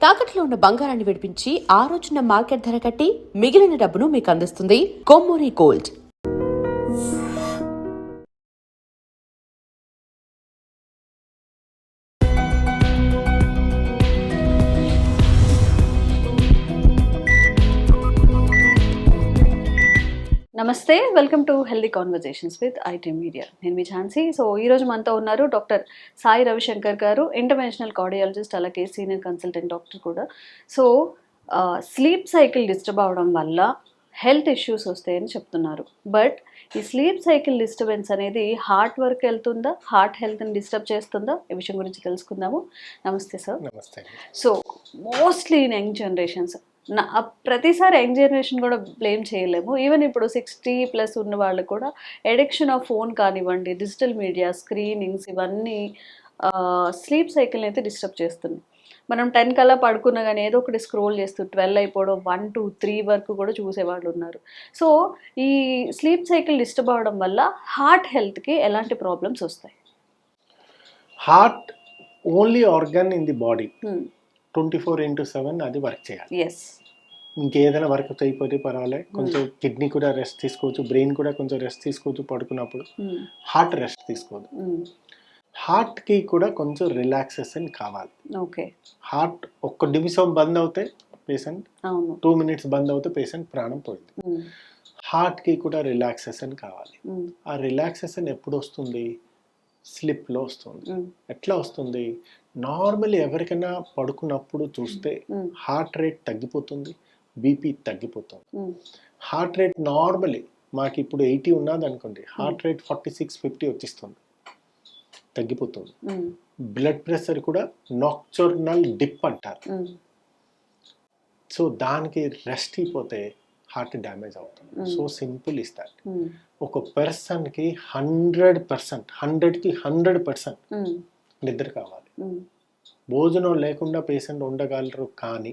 తాకట్లో ఉన్న బంగారాన్ని విడిపించి ఆ రోజున మార్కెట్ ధర కట్టి మిగిలిన డబ్బును మీకు అందిస్తుంది కొమ్మూరి గోల్డ్. నమస్తే, welcome to healthy conversations with IT media. నేను మీ ఝాన్సీ. సో ఈరోజు మనతో ఉన్నారు డాక్టర్ సాయి రవిశంకర్ గారు, ఇంటర్వెన్షనల్ కార్డియాలజిస్ట్, అలాగే సీనియర్ కన్సల్టెంట్ డాక్టర్ కూడా. సో స్లీప్ సైకిల్ డిస్టర్బ్ అవడం వల్ల హెల్త్ ఇష్యూస్ వస్తాయని చెప్తున్నారు. బట్ ఈ స్లీప్ సైకిల్ డిస్టర్బెన్స్ అనేది హార్ట్ వరకు వెళ్తుందా, హార్ట్ హెల్త్ని డిస్టర్బ్ చేస్తుందా? ఈ విషయం గురించి తెలుసుకుందాము. నమస్తే సార్. నమస్తే. So mostly in young generations, ప్రతిసారి యంగ్ జనరేషన్ కూడా బ్లేమ్ చేయలేము. ఈవెన్ ఇప్పుడు 60+ ఉన్న వాళ్ళు కూడా ఎడిక్షన్ ఆఫ్ ఫోన్ కానివ్వండి, డిజిటల్ మీడియా, స్క్రీనింగ్స్, ఇవన్నీ స్లీప్ సైకిల్ని అయితే డిస్టర్బ్ చేస్తుంది. మనం 10 కల్లా పడుకున్నా కానీ ఏదో ఒకటి స్క్రోల్ చేస్తూ 12 అయిపోవడం, 1, 2, 3 వరకు కూడా చూసేవాళ్ళు ఉన్నారు. సో ఈ స్లీప్ సైకిల్ డిస్టర్బ్ అవడం వల్ల హార్ట్ హెల్త్కి ఎలాంటి ప్రాబ్లమ్స్ వస్తాయి? Heart only organ in the body, 24/7 అది వర్క్ చేయాలి. ఎస్. ఇంకేదైనా వర్క్ అయిపోతే పర్వాలేదు, కొంచెం కిడ్నీ కూడా రెస్ట్ తీసుకోవచ్చు, బ్రెయిన్ కూడా కొంచెం రెస్ట్ తీసుకోవచ్చు పడుకున్నప్పుడు. హార్ట్ రెస్ట్ తీసుకోదు. హార్ట్కి కూడా కొంచెం రిలాక్సేషన్ కావాలి. ఓకే. హార్ట్ ఒక్క నిమిషం బంద్ అవుతే పేషెంట్, 2 minutes బంద్ అవుతే పేషెంట్ ప్రాణం పోయింది. హార్ట్కి కూడా రిలాక్సేషన్ కావాలి. ఆ రిలాక్సేషన్ ఎప్పుడు వస్తుంది? స్లిప్లో వస్తుంది. ఎట్లా వస్తుంది? నార్మల్లీ ఎవరికైనా పడుకున్నప్పుడు చూస్తే హార్ట్ రేట్ తగ్గిపోతుంది, బీపీ తగ్గిపోతుంది. హార్ట్ రేట్ నార్మల్లీ మాకు ఇప్పుడు 80 ఉన్నది అనుకోండి, హార్ట్ రేట్ 46-50 వచ్చేస్తుంది, తగ్గిపోతుంది. బ్లడ్ ప్రెషర్ కూడా నాక్చురల్ డిప్ అంటారు. సో దానికి రెస్ట్ అయిపోతే హార్ట్ డ్యామేజ్ అవుతుంది. So simple is that. ఒక పర్సన్కి 100%, 100కి 100% నిద్ర కావాలి. భోజనం లేకుండా పేషెంట్ ఉండగలరు, కానీ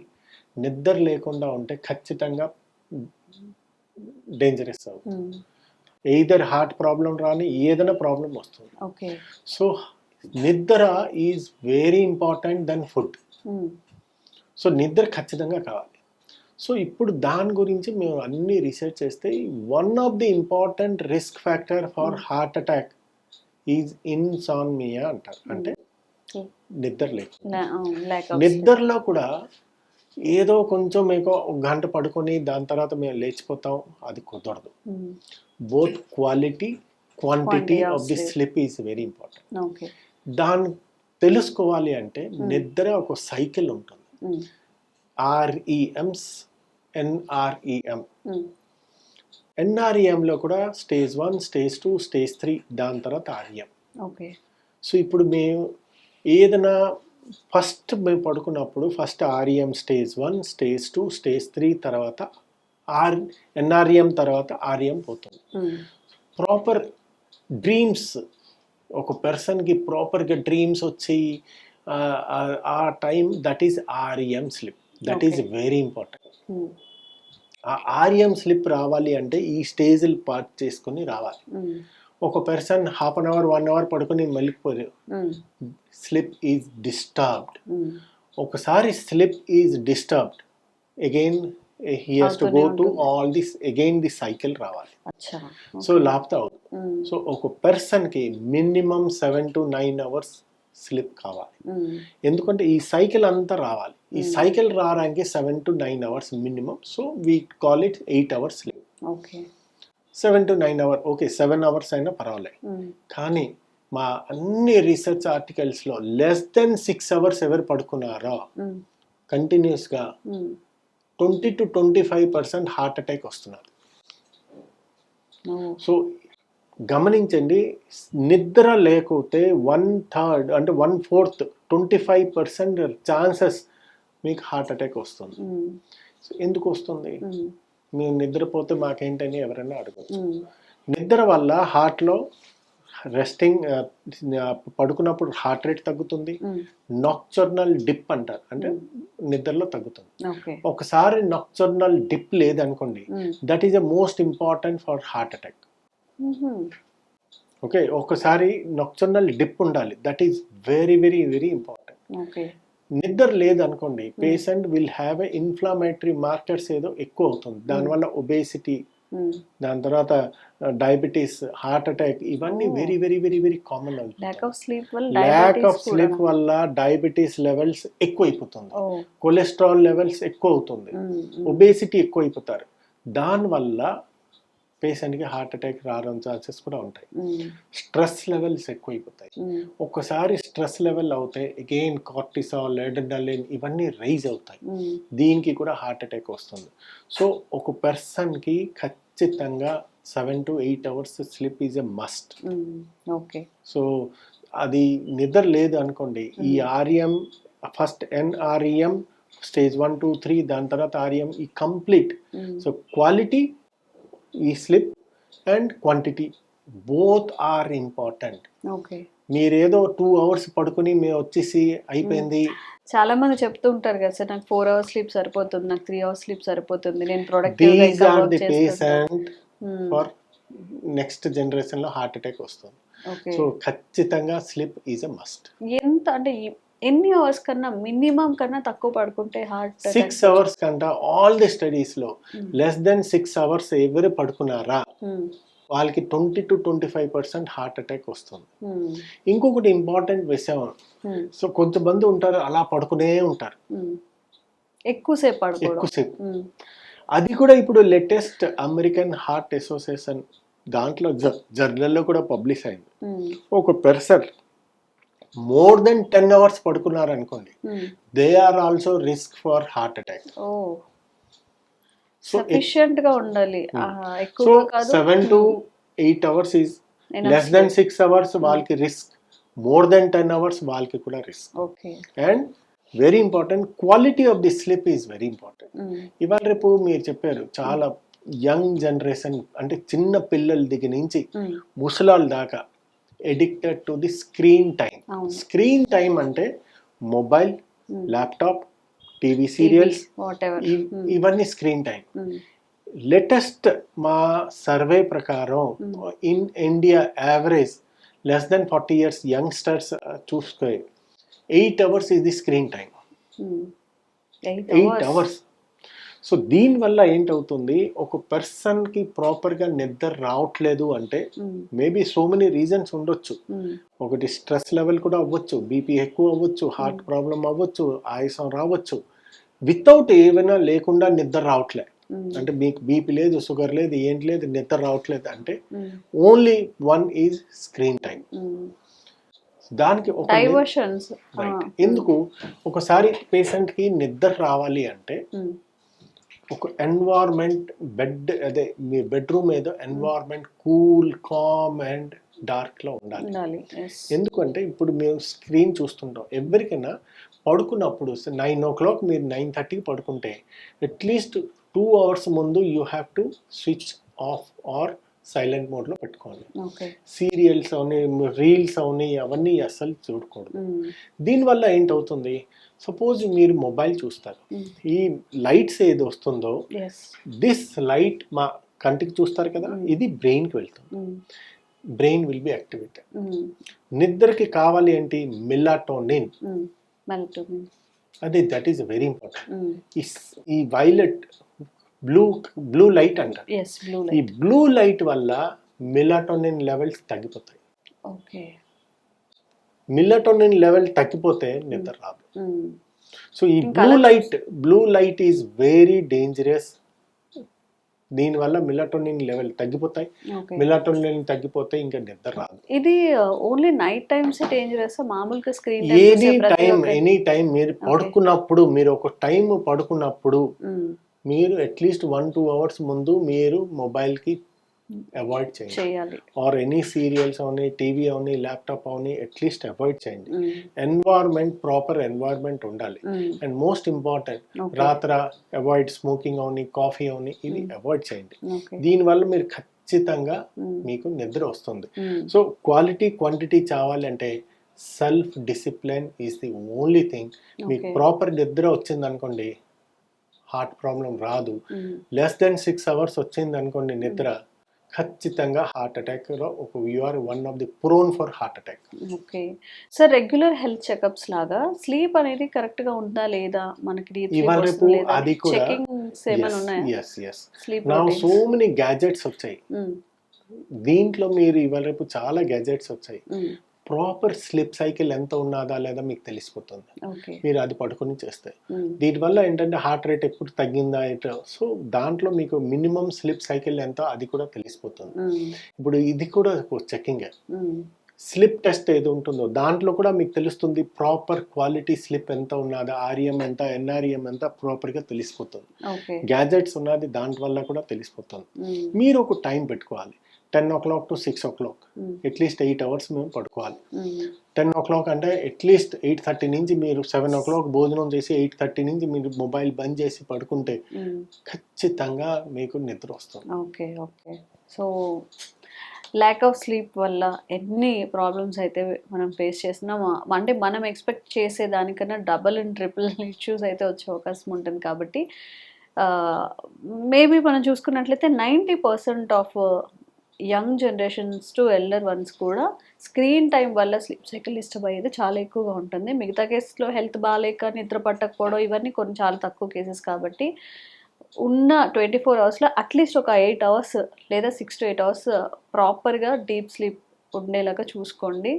నిద్ర లేకుండా ఉంటే ఖచ్చితంగా డేంజరస్ అవుతుంది. ఎయిదర్ హార్ట్ ప్రాబ్లం రాని ఏదైనా ప్రాబ్లం వస్తుంది. సో నిద్ర is very important than food. So నిద్ర ఖచ్చితంగా కావాలి. సో ఇప్పుడు దాని గురించి మేము అన్ని రీసెర్చ్ చేస్తే one of the important risk factor for heart attack is insomnia అంటారు. అంటే నిద్ర లేకుండా. నిద్రలో కూడా ఏదో కొంచెం మీకు 1 గంట పడుకొని దాని తర్వాత మేము లేచిపోతాం, అది కుదరదు. Both quality, quantity of the sleep is very important. దాన్ని తెలుసుకోవాలి అంటే నిద్ర ఒక సైకిల్ ఉంటుంది. REMs, NREM. NREMలో కూడా స్టేజ్ 1, స్టేజ్ 2, స్టేజ్ 3, దాని తర్వాత REM. సో ఇప్పుడు మేము ఏదైనా ఫస్ట్ మేము పడుకున్నప్పుడు first REM stage 1, stage 2, stage 3 తర్వాత NREM తర్వాత REM పోతుంది. ప్రాపర్ డ్రీమ్స్, ఒక పర్సన్కి ప్రాపర్గా డ్రీమ్స్ వచ్చి ఆ time, that is REM sleep. That is very important. ఆ REM స్లిప్ రావాలి అంటే ఈ స్టేజ్లు పార్ట్ చేసుకుని రావాలి. ఒక person half an hour 1 hour పడుకొని మెలికిపోయారు, స్లిప్ ఈజ్ డిస్టర్బ్డ్. ఒకసారి sleep is disturbed, again he has to go to all this, again the cycle రావాలి. సో లాప్తా అవుతుంది. సో ఒక పర్సన్కి మినిమం 7 to 9 hours స్లిప్ కావాలి. ఎందుకంటే ఈ సైకిల్ అంతా రావాలి. ఈ సైకిల్ రావడానికి 7 to 9 hours minimum. So we call it 8 hours slip. 7 to 9 hours, okay 7 hours అయినా పర్వాలేదు. కానీ మా అన్ని రీసెర్చ్ ఆర్టికల్స్లో లెస్ దెన్ 6 hours ఎవరు పడుకున్నారో కంటిన్యూస్గా 20 to 25% హార్ట్ అటాక్ వస్తున్నారు. సో గమనించండి, నిద్ర లేకపోతే 1/3 అంటే 1/4, 25% ఛాన్సెస్ మీకు హార్ట్ అటాక్ వస్తుంది. సో ఎందుకు వస్తుంది? మేము నిద్రపోతే మాకేంటని ఎవరైనా అడగచ్చు. నిద్ర వల్ల హార్ట్లో రెస్టింగ్, పడుకున్నప్పుడు హార్ట్ రేట్ తగ్గుతుంది. నాక్చురల్ డిప్ అంటారు, అంటే నిద్రలో తగ్గుతుంది. ఒకసారి నాక్చురల్ డిప్ లేదనుకోండి, that is the most important for heart attack. Okay, ఒకసారి నాక్చురల్ డిప్ ఉండాలి, that is very very very important. నిద్ర లేదనుకోండి patient will have a inflammatory markers ఏదో ఎక్కువ అవుతుంది, దానివల్ల ఒబేసిటీ, దాని తర్వాత డయాబెటీస్, హార్ట్ అటాక్, ఇవన్నీ very very very very common అవుతుంది. ల్యాక్ ఆఫ్ స్లీప్ వల్ల ల్యాక్ ఆఫ్ diabetes కూడా. స్లీప్ వల్ల డయాబెటీస్ లెవెల్స్ ఎక్కువ అయిపోతుంది, కొలెస్ట్రాల్ లెవెల్స్ ఎక్కువ అవుతుంది, ఒబేసిటీ ఎక్కువ అయిపోతారు. దానివల్ల పేషెంట్కి హార్ట్ అటాక్ రావడం ఛాన్సెస్ కూడా ఉంటాయి. స్ట్రెస్ లెవెల్స్ ఎక్కువ అయిపోతాయి. ఒక్కసారి స్ట్రెస్ లెవెల్ అవుతాయి అగైన్ కార్టిసాల్, అడ్రినలిన్ ఇవన్నీ రైజ్ అవుతాయి, దీనికి కూడా హార్ట్ అటాక్ వస్తుంది. సో ఒక పర్సన్కి ఖచ్చితంగా 7 to 8 hours sleep is a must. Okay. So అది నిద్ర లేదు అనుకోండి, ఈ ఆర్ఎం ఫస్ట్ ఎన్ఆర్ఈఎం స్టేజ్ 1 2 3 దాని తర్వాత ఆర్ఎం ఈ కంప్లీట్. సో క్వాలిటీ ఈ sleep and quantity both are important. Okay. మీరేదో 2 hours పడుకుని మేము వచ్చేసి అయిపోయింది. చాలా మంది చెప్తూ ఉంటారు కదా సార్, నాకు 4 hours స్లీప్ సరిపోతుంది, నాకు 3 hours స్లీప్ సరిపోతుంది, నేను ప్రొడక్టివ్ గా దీస్ ఇంకా ఆర్ వర్క్ ది చేస్తాను. పేషెంట్ ఫర్ నెక్స్ట్ జనరేషన్ లో హార్ట్ అటాక్ వస్తుంది. ఓకే. సో ఖచ్చితంగా స్లీప్ ఈజ్ ఎ మస్ట్. ఎంత అంటే ఎన్ని అవర్స్ కన్నా మినిమం కన్నా తక్కువ పడుకుంటే హార్ట్ 6 hours కంట ఆల్ ది స్టడీస్ లో లెస్ దెన్ 6 hours ఎవరు పడుకున్నారా వాళ్ళకి 20 to 25% హార్ట్ అటాక్ వస్తుంది. ఇంకొకటి ఇంపార్టెంట్ విషయం, సో కొంతమంది ఉంటారు అలా పడుకునే ఉంటారు ఎక్కువసేపు పడుకోవడం. ఎక్కువసేపు. అది కూడా ఇప్పుడు లేటెస్ట్ అమెరికన్ హార్ట్ అసోసియేషన్ దాంట్లో జర్నల్లో కూడా పబ్లిష్ అయింది. ఒక పర్సన్ మోర్ దెన్ 10 hours పడుకున్నారు అనుకోండి, they are also risk for heart attack. Sufficient గా ఉండాలి, సో ఎక్కువ కాదు. 7 to 8 hours is less than 6 hours వాళ్ళకి రిస్క్, మోర్ దెన్ 10 hours వాళ్ళకి కూడా రిస్క్. Okay. And very important quality of the sleep is very important. ఇవాళ రేపు మీరు చెప్పారు చాలా యంగ్ జనరేషన్ అంటే చిన్న పిల్లల దగ్గర నుంచి ముసలాళ్ళ దాకా addicted to the screen time. Screen time అంటే మొబైల్, ల్యాప్టాప్, టీవీ సీరియల్స్, ఇవన్నీ స్క్రీన్ టైం. లేటెస్ట్ మా సర్వే ప్రకారం in India average less than 40 years youngsters చూస్తే 8 hours is the screen time. 8 hours. So దీనివల్ల ఏంటవుతుంది, ఒక పర్సన్కి ప్రాపర్గా నిద్ర రావట్లేదు అంటే మేబీ సో మెనీ రీజన్స్ ఉండొచ్చు. ఒకటి స్ట్రెస్ లెవెల్ కూడా అవ్వచ్చు, బీపీ ఎక్కువ అవ్వచ్చు, హార్ట్ ప్రాబ్లం అవ్వచ్చు, ఆయాసం రావచ్చు. వితౌట్ ఏమైనా లేకుండా నిద్ర రావట్లే అంటే మీకు బీపీ లేదు, షుగర్ లేదు, ఏంటి లేదు, నిద్ర రావట్లేదు అంటే only one is screen time. దానికి ఒక డైవర్షన్స్. ఎందుకు ఒకసారి పేషెంట్ కి నిద్ర రావాలి అంటే ఒక ఎన్వైర్న్మెంట్ బెడ్ అదే మీ బెడ్రూమ్ ఏదో environment cool, calm and dark లో ఉండాలి. ఎందుకంటే ఇప్పుడు మేము స్క్రీన్ చూస్తుంటాం, ఎవరికైనా పడుకున్నప్పుడు 9 o'clock మీరు 9:30 పడుకుంటే అట్లీస్ట్ 2 hours ముందు you have to switch off or silent mode లో పెట్టుకోండి. సీరియల్స్ అవని, రీల్స్ అవని అవన్నీ అస్సలు చూడకూడదు. దీనివల్ల ఏంటవుతుంది, సపోజ్ మీరు మొబైల్ చూస్తారు, ఈ లైట్స్ ఏది వస్తుందో దిస్ లైట్ మా కంటికి చూస్తారు కదా, ఇది బ్రెయిన్కి వెళ్తుంది, బ్రెయిన్ విల్ బి యాక్టివేటెడ్. నిద్రకి కావాలి ఏంటి, మెలాటోనిన్, అదే దట్ ఈస్ వెరీ ఇంపార్టెంట్. ఈ వైలెట్ బ్లూ లైట్ అంటారు, ఈ బ్లూ లైట్ వల్ల మెలాటోనిన్ లెవెల్స్ తగ్గిపోతాయి. మెలాటోనిన్ లెవెల్ తగ్గిపోతే నిద్ర రాదు. సో ఈ blue light is very dangerous. దీనివల్ల మెలాటోనిన్ లెవెల్ తగ్గిపోతాయి, మెలాటోనిన్ తగ్గిపోతే ఇంకా నిద్ర రాదు. ఇది ఓన్లీ నైట్ టైమ్స్ డేంజరస్, మామూలుగా స్క్రీన్ ఎనీ టైం మీరు పడుకున్నప్పుడు, మీరు ఒక టైం పడుకున్నప్పుడు మీరు అట్లీస్ట్ 1-2 hours ముందు మీరు మొబైల్కి అవాయిడ్ చేయాలి. ఆర్ ఎనీ సీరియల్స్ అవని, టీవీ అవని, ల్యాప్టాప్ అవని అట్లీస్ట్ అవాయిడ్ చేయండి. ఎన్వైర్న్మెంట్, ప్రాపర్ ఎన్వైర్న్మెంట్ ఉండాలి. అండ్ మోస్ట్ ఇంపార్టెంట్ రాత్ర అవాయిడ్ స్మోకింగ్ అవని, కాఫీ అవని, ఇవి అవాయిడ్ చేయండి. దీనివల్ల మీరు ఖచ్చితంగా మీకు నిద్ర వస్తుంది. సో క్వాలిటీ క్వాంటిటీ చావాలంటే self discipline is the only thing. మీకు ప్రాపర్ నిద్ర వచ్చింది అనుకోండి, హార్ట్ ప్రాబ్లం రాదు. లెస్ దెన్ 6 hours వచ్చింది అనుకోండి నిద్ర, ఖచ్చితంగా హార్ట్ అటాక్లో you are one of the prone for heart attack. Okay sir, regular health checkups లాగా స్లీప్ అనేది కరెక్ట్ గా ఉందా లేదా, మనకి డీప్ ఇవాళ రేపు అది కూడా చెకింగ్స్ ఏమైనా ఉన్నాయా? స్లీప్ నా సో మెనీ గ్యాజెట్స్ వచ్చాయి. దీంట్లో మీరు ఇవాళ రేపు చాలా గ్యాజెట్స్ వచ్చాయి. ప్రాపర్ స్లీప్ సైకిల్ ఎంత ఉన్నదా లేదా మీకు తెలిసిపోతుంది మీరు అది పడుకొని చేస్తే. దీనివల్ల ఏంటంటే హార్ట్ రేట్ ఎప్పుడు తగ్గిందా ఎటు, సో దాంట్లో మీకు మినిమం స్లీప్ సైకిల్ ఎంత అది కూడా తెలిసిపోతుంది. ఇప్పుడు ఇది కూడా చెకింగ్. స్లిప్ టెస్ట్ ఏది ఉంటుందో దాంట్లో కూడా మీకు తెలుస్తుంది ప్రాపర్ క్వాలిటీ స్లిప్ ఎంత ఉన్నదా, ఆర్ఎం ఎంత, ఎన్ఆర్ఎం ఎంత ప్రాపర్గా తెలిసిపోతుంది. గ్యాజెట్స్ ఉన్నది దాంట్ వల్ల కూడా తెలిసిపోతుంది. మీరు ఒక టైం పెట్టుకోవాలి, 10 o'clock to 6 o'clock, at least 8 hours మేము పడుకోవాలి. 10 o'clock అంటే అట్లీస్ట్ 8:30 నుంచి మీరు 7 o'clock భోజనం చేసి 8:30 నుంచి మీరు మొబైల్ బంద్ చేసి పడుకుంటే ఖచ్చితంగా మీకు నిద్ర వస్తుంది. Okay okay. So lack of sleep వల్ల ఎన్ని ప్రాబ్లమ్స్ అయితే మనం ఫేస్ చేస్తున్నాం, అంటే మనం ఎక్స్పెక్ట్ చేసే దానికన్నా డబుల్ అండ్ ట్రిపుల్ ఇష్యూస్ అయితే వచ్చే అవకాశం ఉంటుంది. కాబట్టి మేబీ మనం చూసుకున్నట్లయితే 90% of young generations to elder once కూడా స్క్రీన్ టైం వల్ల స్లీప్ సైకిల్ డిస్టర్బ్ అయ్యేది చాలా ఎక్కువగా ఉంటుంది. మిగతా కేసులో హెల్త్ బాగాలేక నిద్ర పట్టకపోవడం ఇవన్నీ కొన్ని చాలా తక్కువ కేసెస్. కాబట్టి ఉన్న 24 అవర్స్లో అట్లీస్ట్ ఒక 8 hours లేదా 6 to 8 hours ప్రాపర్గా డీప్ స్లీప్ ఉండేలాగా చూసుకోండి.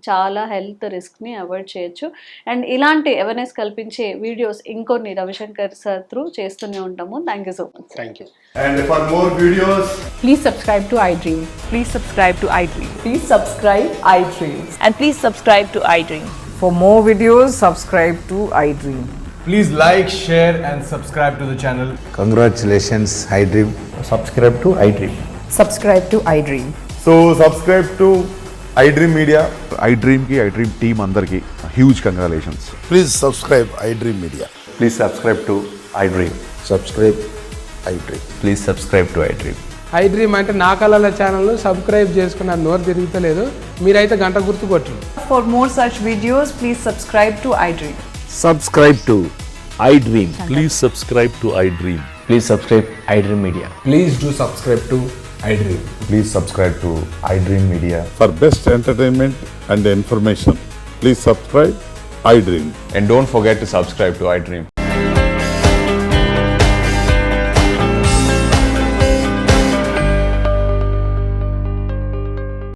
చాలా హెల్త్ రిస్క్ని అవాయిడ్ చేయొచ్చు. అండ్ ఇలాంటి అవేర్నెస్ కల్పించే వీడియోస్ ఇంకొన్ని రవిశంకర్ సార్ త్రూ చేస్తూనే ఉంటాము. Thank you so much. Thank you. And for more videos, Please subscribe to iDream. Please subscribe to iDream. Please subscribe iDream. And please subscribe to iDream. For more videos, subscribe to iDream. please like, share and subscribe to the channel. Congratulations, iDream. Subscribe to iDream. Subscribe to iDream. So subscribe to iDream Media. iDream ki iDream team అందరికి huge congratulations. Please subscribe iDream Media. Please subscribe to iDream. Subscribe iDream. Please subscribe to iDream. iDream అంటే నా కళల ఛానల్ను subscribe చేసుకున్న నోరు తిరుగుతలేదు, మీరైతే గంట గుర్తు కొట్టండి. For more such videos, please subscribe to iDream. Subscribe to iDream. Please subscribe to iDream. Please subscribe iDream Media. Please do subscribe to iDream. Please subscribe to iDream Media. For best entertainment and information, please subscribe iDream. And don't forget to subscribe to iDream.